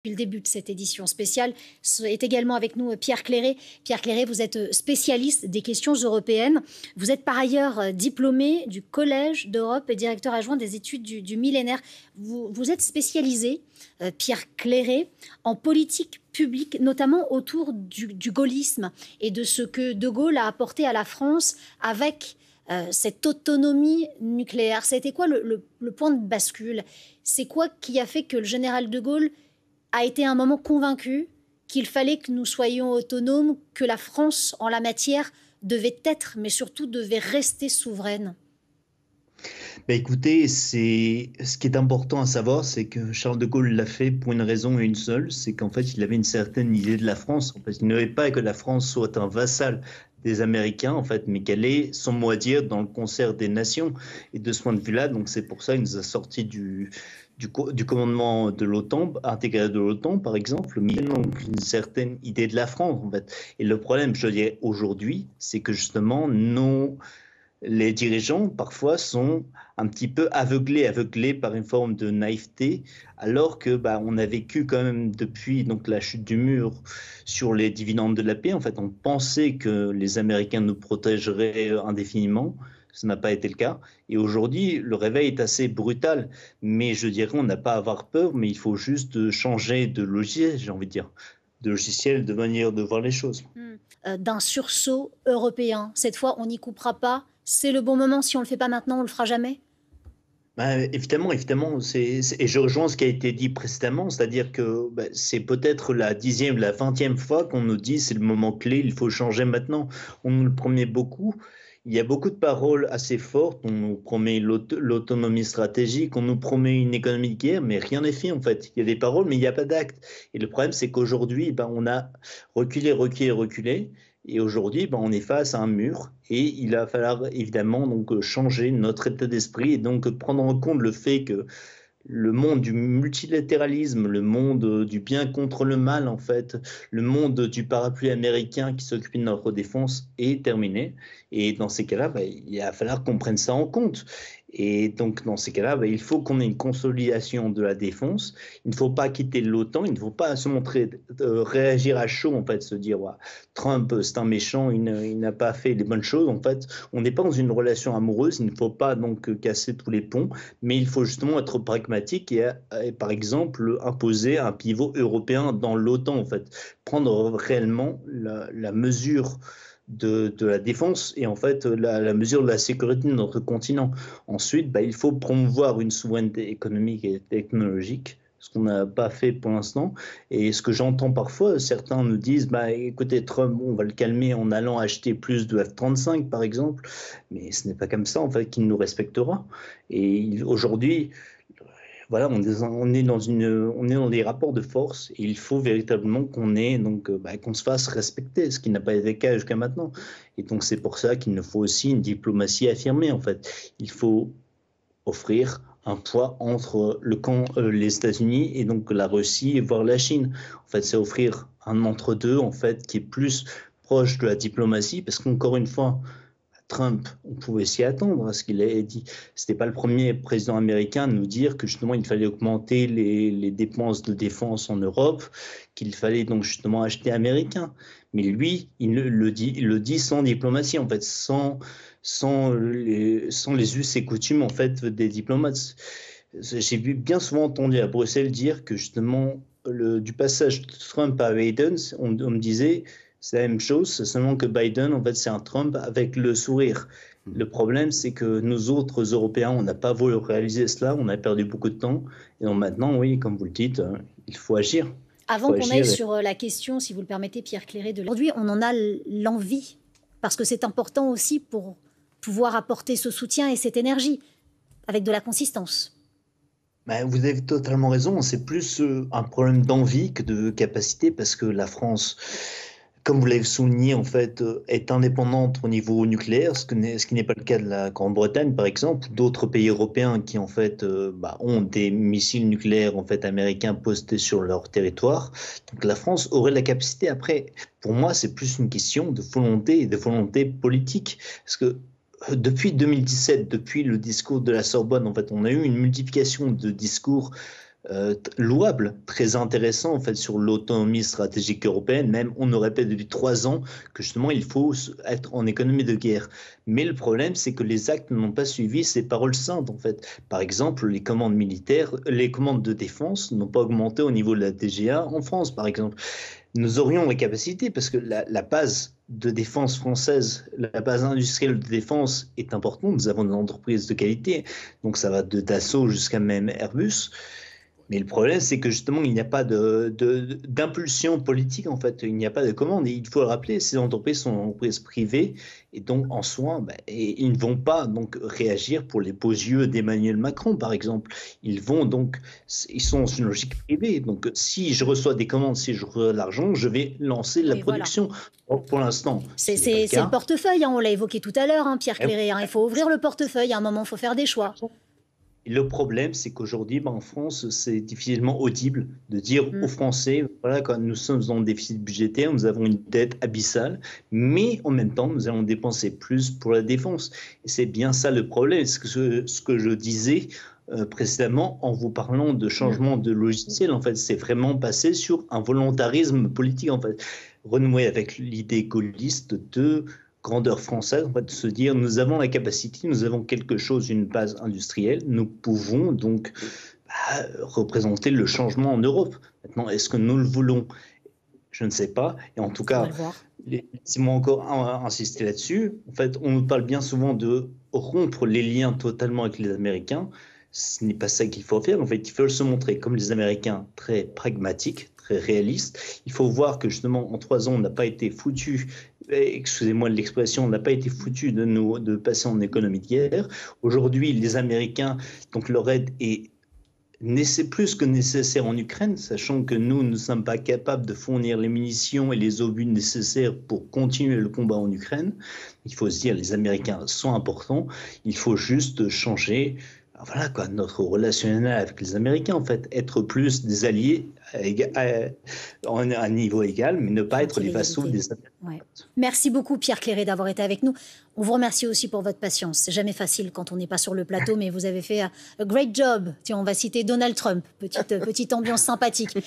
Depuis le début de cette édition spéciale est également avec nous Pierre Claret. Pierre Claret, vous êtes spécialiste des questions européennes. Vous êtes par ailleurs diplômé du Collège d'Europe et directeur adjoint des études du millénaire. Vous êtes spécialisé, Pierre Claret, en politique publique, notamment autour du gaullisme et de ce que De Gaulle a apporté à la France avec cette autonomie nucléaire. C'était quoi le point de bascule? C'est quoi qui a fait que le général De Gaulle a été à un moment convaincu qu'il fallait que nous soyons autonomes, que la France, en la matière, devait être, mais surtout devait rester souveraine? Écoutez, ce qui est important à savoir, c'est que Charles de Gaulle l'a fait pour une raison et une seule, c'est qu'en fait, il avait une certaine idée de la France. En fait, il ne voulait pas que la France soit un vassal des Américains, en fait, mais qu'elle ait son mot à dire dans le concert des nations. Et de ce point de vue-là, donc c'est pour ça qu'il nous a sorti du commandement de l'OTAN, intégré de l'OTAN, par exemple, mais il y a donc une certaine idée de la France, en fait. Et le problème, je dirais, aujourd'hui, c'est que justement, les dirigeants, parfois, sont un petit peu aveuglés par une forme de naïveté, alors que on a vécu quand même depuis donc la chute du mur sur les dividendes de la paix. En fait, on pensait que les Américains nous protégeraient indéfiniment. Ça n'a pas été le cas. Et aujourd'hui, le réveil est assez brutal. Mais je dirais, on n'a pas à avoir peur, mais il faut juste changer de logiciel, j'ai envie de dire, de logiciel, de manière de voir les choses. D'un sursaut européen. Cette fois, on n'y coupera pas. C'est le bon moment. Si on ne le fait pas maintenant, on ne le fera jamais. Évidemment, et je rejoins ce qui a été dit précédemment, c'est-à-dire que c'est peut-être la 10e, la 20e fois qu'on nous dit c'est le moment clé, il faut changer maintenant. On nous le promet beaucoup. Il y a beaucoup de paroles assez fortes. On nous promet l'autonomie stratégique, on nous promet une économie de guerre, mais rien n'est fait en fait. Il y a des paroles, mais il n'y a pas d'actes. Et le problème, c'est qu'aujourd'hui, on a reculé, reculé, reculé. Et aujourd'hui, on est face à un mur et il va falloir évidemment donc changer notre état d'esprit et donc prendre en compte le fait que le monde du multilatéralisme, le monde du bien contre le mal, en fait, le monde du parapluie américain qui s'occupe de notre défense est terminé. Et dans ces cas-là, il va falloir qu'on prenne ça en compte. Et donc, dans ces cas-là, il faut qu'on ait une consolidation de la défense. Il ne faut pas quitter l'OTAN. Il ne faut pas se montrer, réagir à chaud, en fait, se dire ouais, Trump, c'est un méchant, il n'a pas fait les bonnes choses. En fait, on n'est pas dans une relation amoureuse. Il ne faut pas donc casser tous les ponts, mais il faut justement être pragmatique et par exemple, imposer un pivot européen dans l'OTAN, en fait. Prendre réellement la mesure de la défense et en fait la mesure de la sécurité de notre continent. Ensuite, il faut promouvoir une souveraineté économique et technologique, ce qu'on n'a pas fait pour l'instant. Et ce que j'entends parfois, certains nous disent, écoutez, Trump, on va le calmer en allant acheter plus de F-35, par exemple. Mais ce n'est pas comme ça, en fait, qu'il nous respectera. Et aujourd'hui, voilà, on est dans des rapports de force et il faut véritablement qu'on se fasse respecter, ce qui n'a pas été le cas jusqu'à maintenant. Et donc c'est pour ça qu'il nous faut aussi une diplomatie affirmée en fait. Il faut offrir un poids entre le camp les États-Unis et donc la Russie voire la Chine. En fait, c'est offrir un entre-deux en fait qui est plus proche de la diplomatie parce qu'encore une fois, Trump, on pouvait s'y attendre à ce qu'il ait dit. Ce n'était pas le premier président américain à nous dire que justement il fallait augmenter les dépenses de défense en Europe, qu'il fallait donc justement acheter américain. Mais lui, il le dit sans diplomatie, en fait, sans les us et coutumes en fait des diplomates. J'ai bien souvent entendu à Bruxelles dire que justement du passage de Trump à Biden, on me disait c'est la même chose, c'est seulement que Biden, en fait, c'est un Trump avec le sourire. Le problème, c'est que nous autres Européens, on n'a pas voulu réaliser cela, on a perdu beaucoup de temps. Et donc maintenant, oui, comme vous le dites, il faut agir. Avant qu'on aille sur la question, si vous le permettez, Pierre Claret, aujourd'hui, on en a l'envie, parce que c'est important aussi pour pouvoir apporter ce soutien et cette énergie, avec de la consistance. Vous avez totalement raison, c'est plus un problème d'envie que de capacité, parce que la France, comme vous l'avez souligné, en fait, est indépendante au niveau nucléaire, ce qui n'est pas le cas de la Grande-Bretagne, par exemple, ou d'autres pays européens qui, en fait, ont des missiles nucléaires, en fait, américains postés sur leur territoire. Donc, la France aurait la capacité. Après, pour moi, c'est plus une question de volonté et de volonté politique. Parce que depuis 2017, depuis le discours de la Sorbonne, en fait, on a eu une multiplication de discours louable, très intéressant en fait sur l'autonomie stratégique européenne. Même on nous répète depuis 3 ans que justement il faut être en économie de guerre. Mais le problème, c'est que les actes n'ont pas suivi ces paroles saintes en fait. Par exemple, les commandes militaires, les commandes de défense n'ont pas augmenté au niveau de la TGA en France, par exemple. Nous aurions la capacité, parce que la base de défense française, la base industrielle de défense est importante. Nous avons des entreprises de qualité, donc ça va de Dassault jusqu'à même Airbus. Mais le problème, c'est que justement, il n'y a pas d'impulsion politique, en fait. Il n'y a pas de commande. Et il faut le rappeler, ces entreprises sont entreprises privées. Et donc, en soi, et ils ne vont pas donc réagir pour les beaux yeux d'Emmanuel Macron, par exemple. Ils sont dans une logique privée. Donc, si je reçois des commandes, si je reçois de l'argent, je vais lancer la Oui, voilà. production. Or, pour l'instant, C'est ce n'est pas le le cas. portefeuille, hein, on l'a évoqué tout à l'heure, hein, Pierre Cléré. Hein, il faut ouvrir le portefeuille. À un moment, il faut faire des choix. Et le problème, c'est qu'aujourd'hui, en France, c'est difficilement audible de dire aux Français, voilà, quand nous sommes en déficit budgétaire, nous avons une dette abyssale, mais en même temps, nous allons dépenser plus pour la défense. Et c'est bien ça le problème. Ce que je disais précédemment en vous parlant de changement de logiciel, en fait, c'est vraiment passé sur un volontarisme politique, en fait, renouer avec l'idée gaulliste de grandeur française, en fait, de se dire nous avons la capacité, nous avons quelque chose, une base industrielle, nous pouvons donc représenter le changement en Europe. Maintenant, est-ce que nous le voulons? Je ne sais pas. Et en tout cas, laissez-moi encore insister là-dessus. En fait, on nous parle bien souvent de rompre les liens totalement avec les Américains. Ce n'est pas ça qu'il faut faire. En fait, il faut se montrer comme les Américains très pragmatiques, très réalistes. Il faut voir que justement, en 3 ans, on n'a pas été foutu, excusez-moi de l'expression, on n'a pas été foutu de passer en économie de guerre. Aujourd'hui, les Américains, donc leur aide est plus que nécessaire en Ukraine, sachant que nous ne sommes pas capables de fournir les munitions et les obus nécessaires pour continuer le combat en Ukraine. Il faut se dire, les Américains sont importants, il faut juste changer voilà quoi, notre relationnel avec les Américains, en fait, être plus des alliés à un niveau égal, mais ne pas être les vassaux des Américains. Ouais. Merci beaucoup Pierre Cléré d'avoir été avec nous. On vous remercie aussi pour votre patience. C'est jamais facile quand on n'est pas sur le plateau, mais vous avez fait a great job. Tiens, on va citer Donald Trump, petite ambiance sympathique.